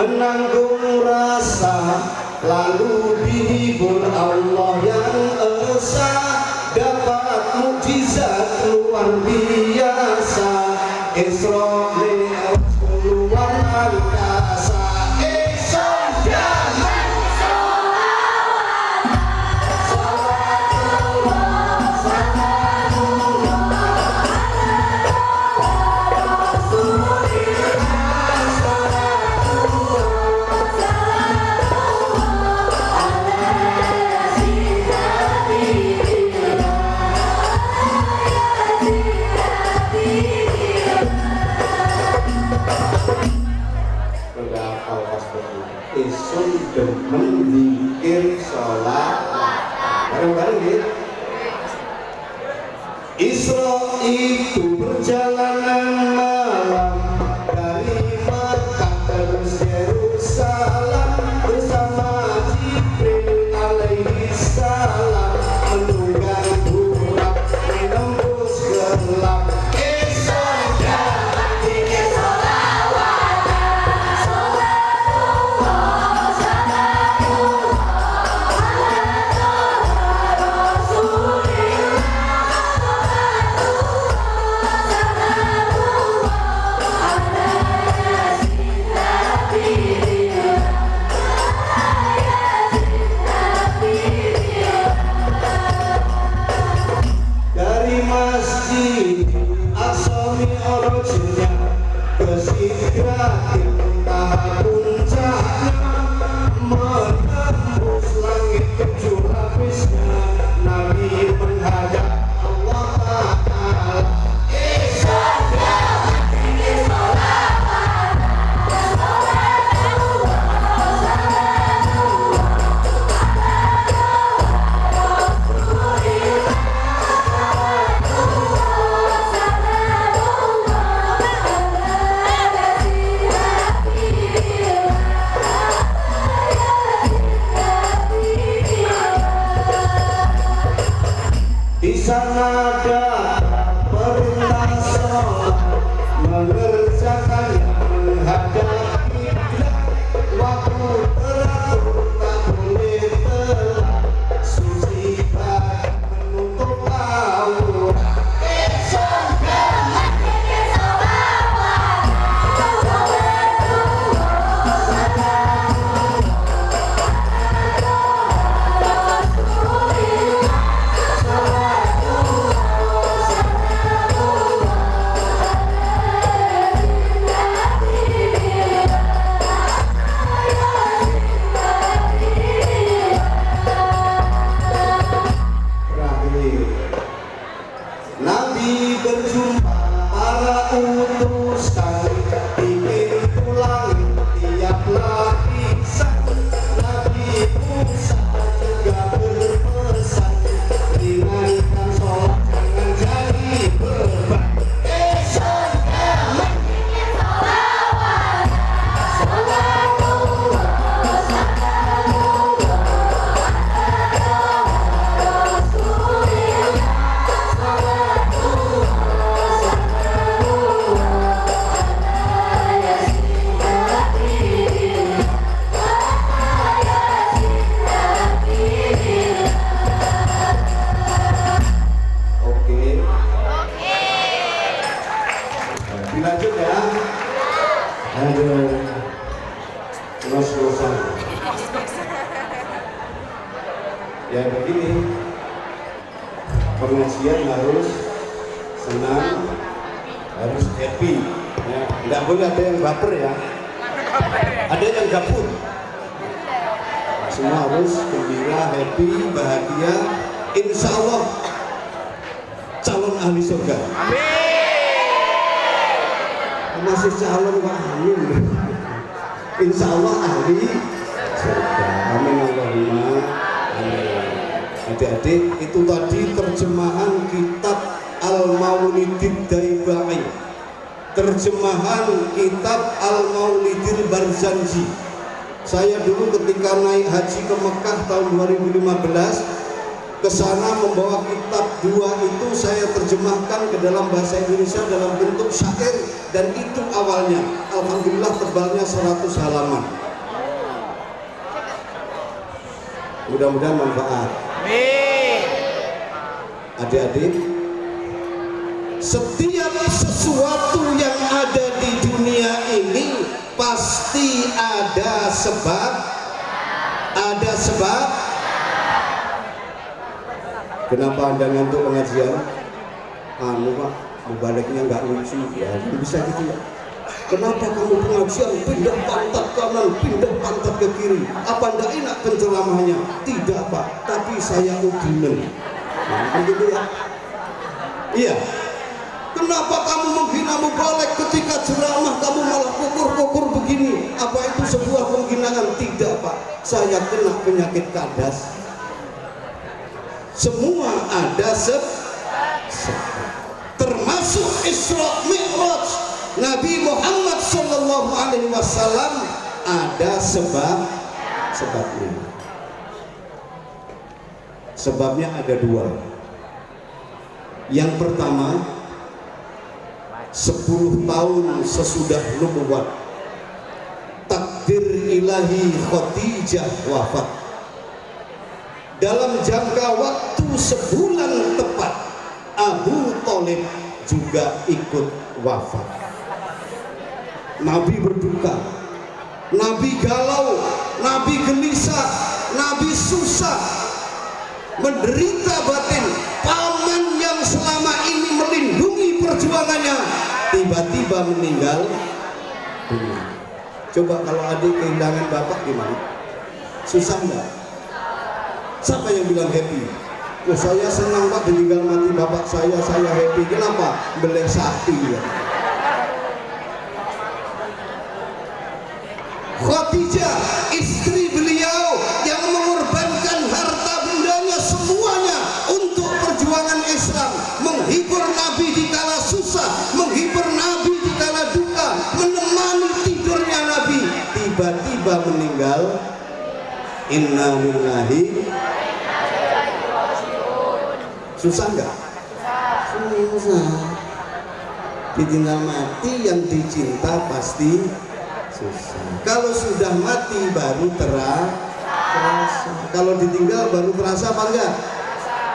menanggung rasa, lalu dihibur Allah yang esa, dapat mukjizat luar biasa. Isra Mi'raj keluar angkasa. Isun demen zikir sholat bareng-bareng gitu. Isra itu perjalanan malam dari Makkah ke Yerusalem bersama Jibril alaihi salam, menunggang burak menembus gelap. Ya begini, pengajian harus senang, harus happy. Ya, nggak boleh ada yang baper ya, ada yang gabur. Semua harus gembira, happy, bahagia. Insya Allah calon ahli surga. Amin. Masih calon Pak, amin. Insya Allah ahli surga. Amin Allahumma. Adik-adik, itu tadi terjemahan kitab Al-Maulidid Daibai, terjemahan kitab Al-Maulidil Barzanji. Saya dulu ketika naik haji ke Mekah tahun 2015, ke sana membawa kitab 2 itu saya terjemahkan ke dalam bahasa Indonesia dalam bentuk syair, dan itu awalnya. Alhamdulillah tebalnya 100 halaman. Mudah-mudahan manfaat. Adik-adik, setiap sesuatu yang ada di dunia ini pasti ada sebab. Ada sebab. Kenapa Anda ngantuk pengajian? Pak, mubaliknya nggak lucu ya, bisa gitu ya. Kenapa kamu pengajian pindah pantat kanan, pindah pantat ke kiri? Apa ndak enak penceramahnya? Tidak Pak, tapi saya udinen. Nah, gitu ya. Iya. Kenapa kamu menghina mubalek ketika ceramah kamu malah kukur-kukur begini? Apa itu sebuah penghinaan? Tidak Pak, saya kena penyakit kadas. Semua ada termasuk Isra Mi'raj Nabi Muhammad SAW ada sebabnya. Sebabnya ada 2. Yang pertama, 10 tahun sesudah nubuwat, takdir ilahi Khadijah wafat. Dalam jangka waktu sebulan tepat, Abu Thalib juga ikut wafat. Nabi berduka, Nabi galau, Nabi gelisah, Nabi susah, menderita batin. Paman yang selama ini melindungi perjuangannya tiba-tiba meninggal dunia. Coba kalau adik kehilangan bapak gimana? Susah enggak? Siapa yang bilang happy? Oh, saya senang Pak ditinggal mati bapak saya happy. Kenapa? Beli sapi ya. Khadijah, istri beliau yang mengorbankan harta bendanya semuanya untuk perjuangan Islam, menghibur Nabi di kala susah, menghibur Nabi di kala duka, menemani tidurnya Nabi, tiba-tiba meninggal. Inna lillahi. Susah enggak? Susah. Ditinggal mati yang dicinta pasti susah. Kalau sudah mati baru terasa. Kalau ditinggal baru terasa apa enggak?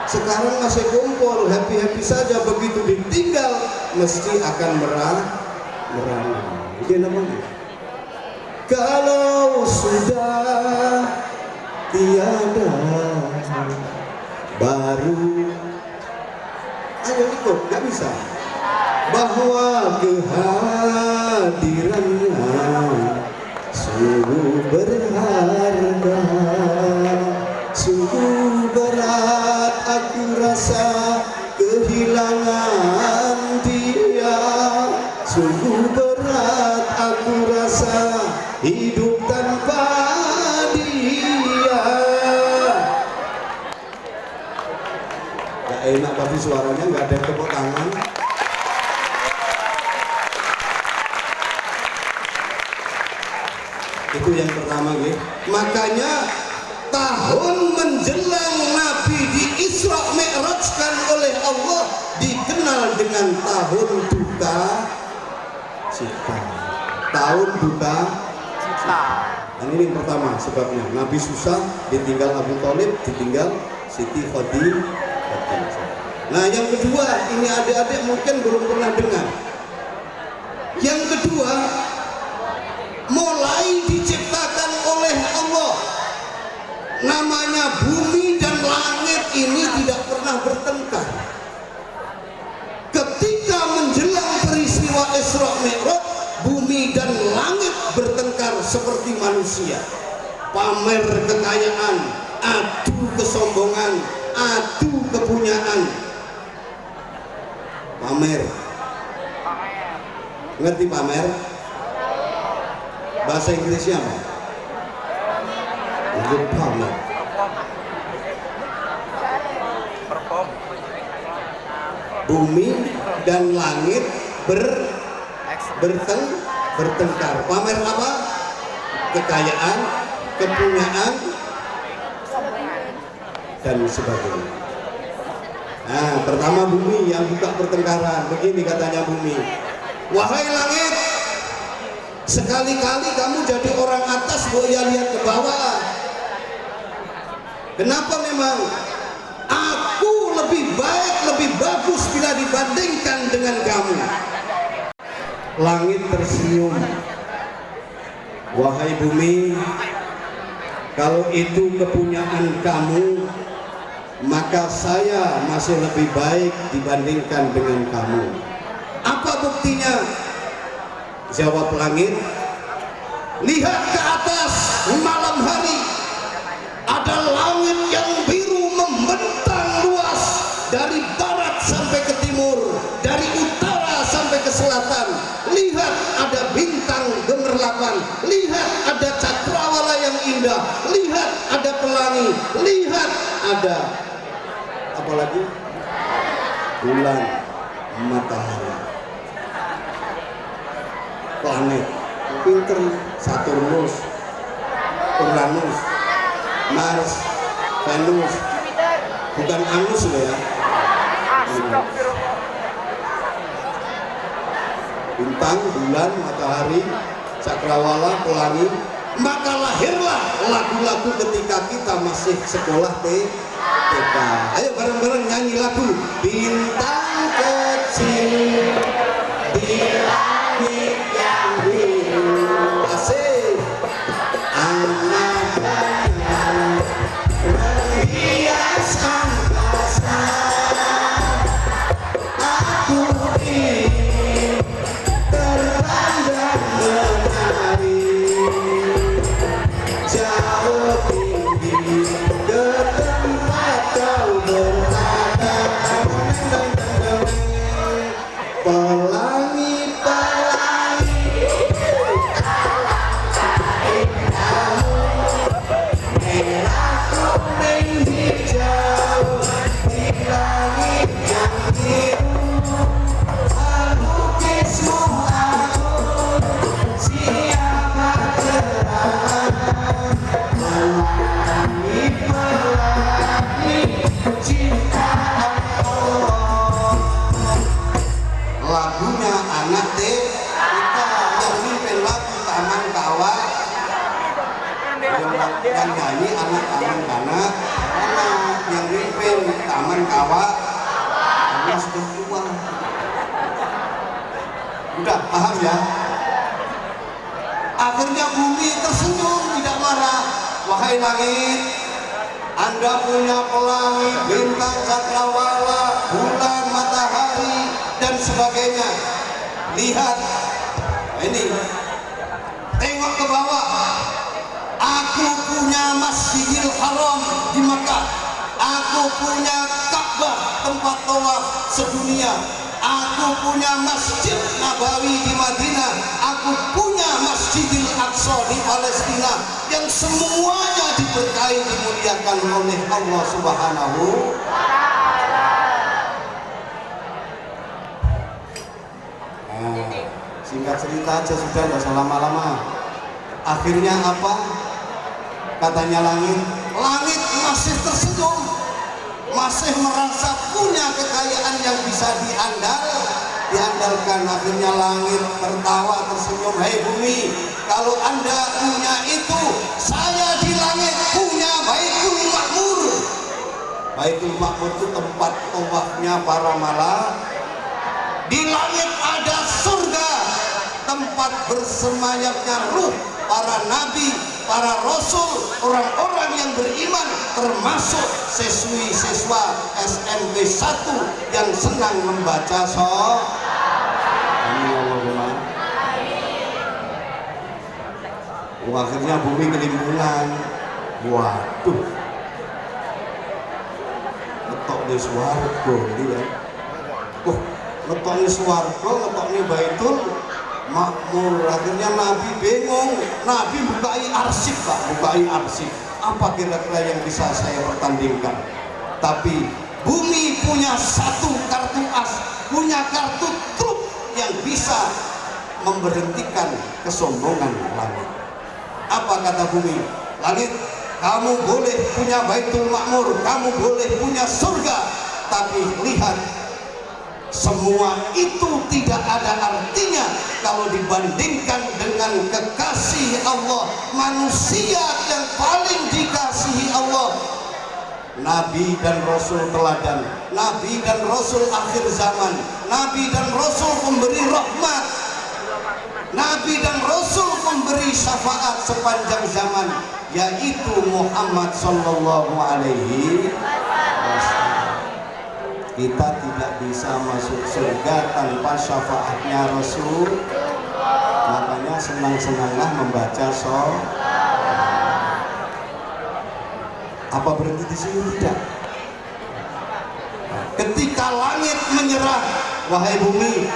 Sekarang masih kumpul, happy-happy saja, begitu ditinggal mesti akan merana. Ini namanya. Kalau sudah tiada baru, ayo ikut, gak bisa. Bahwa kehadirannya sungguh berharga, sungguh berat aku rasa kehilangan dia, sungguh berat aku rasa hidup tanpa dia. Gak enak tapi suaranya gak ada tepuk tangan. Itu yang pertama gitu. Makanya tahun menjelang Nabi di Isra Mi'rajkan oleh Allah dikenal dengan tahun duka cita. Tahun duka cita. Dan ini yang pertama sebabnya. Nabi susah, ditinggal Abu Thalib, ditinggal Siti Khadijah. Nah yang kedua, ini adik-adik mungkin belum pernah dengar. Yang kedua, mulai diciptakan oleh Allah, namanya bumi dan langit ini tidak pernah bertengkar. Ketika menjelang peristiwa Isra Mi'raj, bumi dan langit bertengkar seperti manusia, pamer kekayaan, adu kesombongan, adu kepunyaan. Pamer, ngerti pamer? Bahasa Inggrisnya apa? Itu pamer. Bumi dan langit bertengkar. Pamer apa? Kekayaan, kepunyaan, dan sebagainya. Nah, pertama bumi yang buka pertengkaran. Begini katanya bumi, wahai langit, sekali-kali kamu jadi orang atas, boya lihat ke bawah. Kenapa memang? Aku lebih baik, lebih bagus bila dibandingkan dengan kamu. Langit tersenyum, wahai bumi, kalau itu kepunyaan kamu, maka saya masih lebih baik dibandingkan dengan kamu. Apa buktinya? Jawab langit, lihat ke atas malam hari, ada langit yang biru membentang luas dari barat sampai ke timur, dari utara sampai ke selatan. Lihat ada bintang gemerlapan, lihat ada cakrawala yang indah, lihat ada pelangi, lihat ada apalagi bulan, matahari, planet, pinter, Saturnus, Uranus, Mars, Venus, bukan Anus loh ya. Bintang, bulan, matahari, cakrawala, pelangi. Maka lahirlah lagu-lagu ketika kita masih sekolah TK. Ayo bareng-bareng nyanyi lagu Bintang Kecil di Langit yang Biru. Asik. Anak-anak menghias angkasa, aku ingin terbang dan menari jauh tinggi ke tempat kau berada. Pelangi, pelangi, merah, kuning, hijau di langit yang biru. Melukismu aku siapa terang. Pelangi, pelangi, ciptaan Allah. Lagunya anak kita yang mimpin lagu Taman Kawah, yang nyanyi anak-anak anak yang mimpin Taman Kawah karena sudah tua. Udah paham ya? Akhirnya bumi tersenyum, tidak marah. Wahai langit, Anda punya pelangi, bintang, cakrawala, bulan, matahari dan sebagainya. Lihat ini, tengok ke bawah. Aku punya Masjidil Haram di Makkah, aku punya Ka'bah tempat tawaf sedunia, aku punya Masjid Nabawi di Madinah, aku punya Masjidil Aqsa di Palestina, yang semuanya diberkahi, dimuliakan oleh Allah Subhanahu. Singkat cerita aja sudah, nggak usah lama-lama. Akhirnya apa? Katanya langit, langit masih tersenyum, masih merasa punya kekayaan yang bisa diandalkan. Akhirnya langit tertawa tersenyum, hei bumi, kalau Anda punya itu, saya di langit punya Baitul Ma'mur. Baitul Ma'mur itu tempat tawafnya para malaikat. Di langit ada surga, tempat bersemayamnya ruh para nabi, para rasul, orang-orang yang beriman, termasuk siswi-siswa SMP 1 yang senang membaca akhirnya bumi kelimpungan. Waduh, ngetok di swarga dia. Ngetok di swarga, ngetok di Baitul Makmur. Akhirnya Nabi bingung. Nabi bukai arsip, Pak, bukai arsip. Apa kira-kira yang bisa saya pertandingkan? Tapi bumi punya satu kartu as, punya kartu truk yang bisa memberhentikan kesombongan langit. Apa kata bumi? Langit, kamu boleh punya Baitul Makmur, kamu boleh punya surga, Tapi lihat, semua itu tidak ada artinya kalau dibandingkan dengan kekasih Allah, manusia yang paling dikasihi Allah, Nabi dan Rasul teladan, Nabi dan Rasul akhir zaman, Nabi dan Rasul pemberi rahmat, Nabi dan Rasul pemberi syafaat sepanjang zaman, yaitu Muhammad sallallahu alaihi wasallam. Kita tidak bisa masuk surga tanpa syafaatnya Rasul. Makanya senang-senanglah membaca Apa berhenti di sini? Tidak. Ketika langit menyerah, wahai bumi,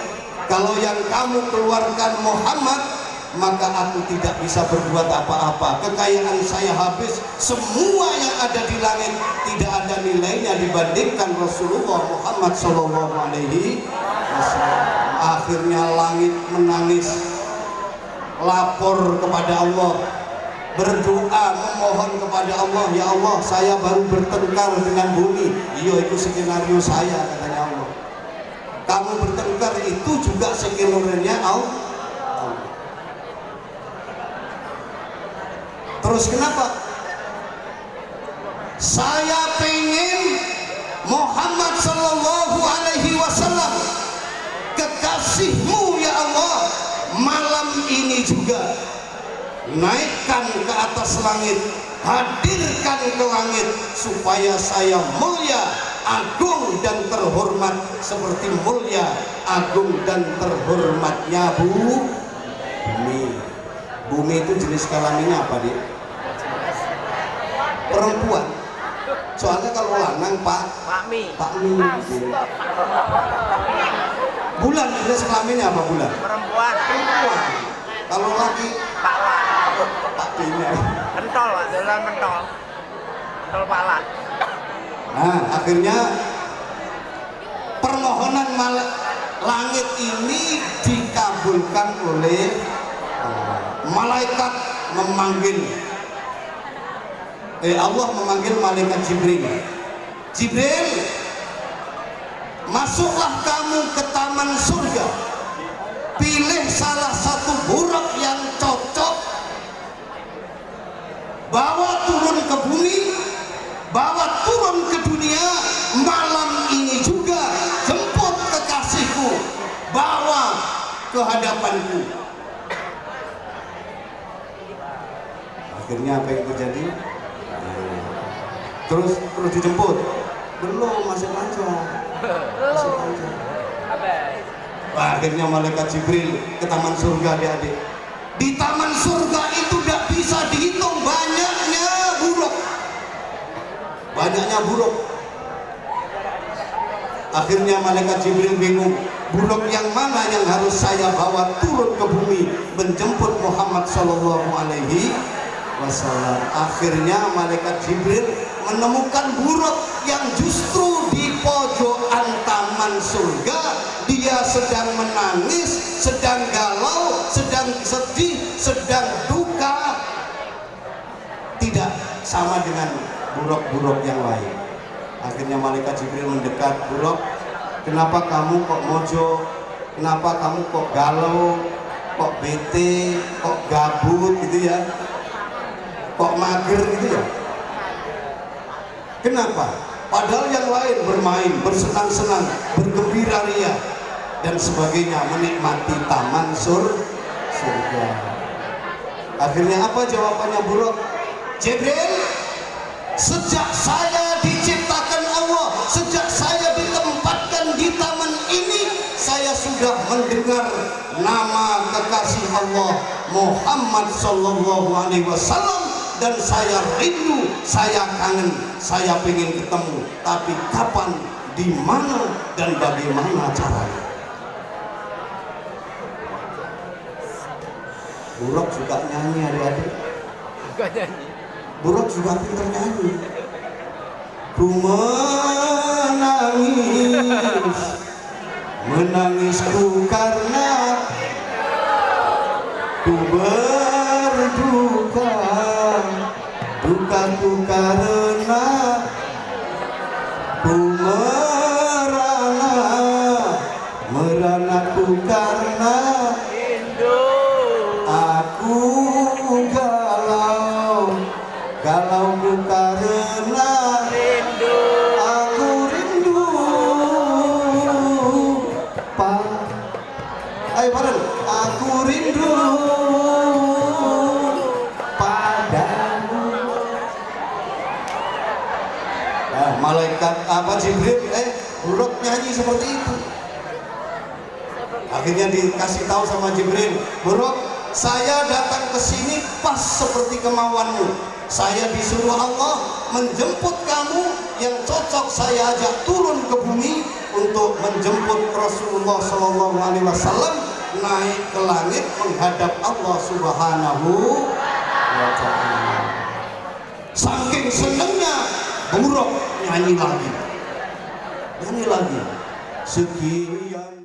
kalau yang kamu keluarkan Muhammad, maka aku tidak bisa berbuat apa-apa. Kekayaan saya habis, semua yang ada di langit tidak ada nilainya dibandingkan Rasulullah Muhammad sallallahu alaihi wasallam. Akhirnya langit menangis, lapor kepada Allah, berdoa memohon kepada Allah, ya Allah, saya baru bertengkar dengan bumi. Iya, itu skenario saya, katanya Allah. Kamu bertengkar itu juga skenario Allah. Terus kenapa? Saya pengen Muhammad sallallahu alaihi wasallam, kekasihmu ya Allah, malam ini juga naikkan ke atas langit, hadirkan ke langit, supaya saya mulia, agung dan terhormat seperti mulia, agung dan terhormatnya bumi. Bumi itu jenis kelaminnya apa dia? Perempuan. Soalnya kalau lanang Pak Mi. Bulan jenis kelaminnya apa bulan? Perempuan. Kalau laki Pak Bina. Pentol, jalan pentol. Pentol pala. Nah, akhirnya permohonan langit ini dikabulkan oleh malaikat memanggil. Allah memanggil malaikat Jibril. Jibril, masuklah kamu ke taman surga. Pilih salah satu burak yang cocok, bawa turun ke bumi, bawa turun ke dunia. Malam ini juga jemput kekasihku, bawa ke hadapanku. Akhirnya apa yang terjadi? Terus dijemput. Belum, masih panjang. Wah, akhirnya malaikat Jibril ke taman surga, adik-adik. Di taman surga itu tidak bisa dihitung banyaknya buruk. Akhirnya malaikat Jibril bingung, buruk yang mana yang harus saya bawa turun ke bumi menjemput Muhammad sallallahu alaihi wasallam. Akhirnya malaikat Jibril menemukan buruk yang justru di pojokan taman surga. Dia sedang menangis, sedang galau, sedang sedih, sedang duka. Tidak sama dengan buruk-buruk yang lain. Akhirnya malaikat Jibril mendekat, buruk, kenapa kamu kok mojo? Kenapa kamu kok galau? Kok bete? Kok gabut gitu ya? Kok mager gitu ya? Kenapa? Padahal yang lain bermain, bersenang-senang, bergembira ria dan sebagainya, menikmati taman surga. Akhirnya apa jawabannya buruk? Jibril, sejak saya diciptakan Allah, sejak saya ditempatkan di taman ini, saya sudah mendengar nama kekasih Allah Muhammad sallallahu alaihi wasallam, dan saya rindu, saya kangen, saya pengen ketemu. Tapi kapan, di mana, dan bagaimana caranya? Buruk juga nyanyi, adik-adik. Buruk juga pintar nyanyi. Ku menangisku karena ku berduka, dukaku karena ku Buruk nyanyi seperti itu. Akhirnya dikasih tahu sama Jibril, Buruk, saya datang ke sini pas seperti kemauanmu. Saya disuruh Allah menjemput kamu, yang cocok saya ajak turun ke bumi untuk menjemput Rasulullah SAW naik ke langit menghadap Allah Subhanahu wa Ta'ala. Saking senengnya Buruk nyanyi lagi. Sekian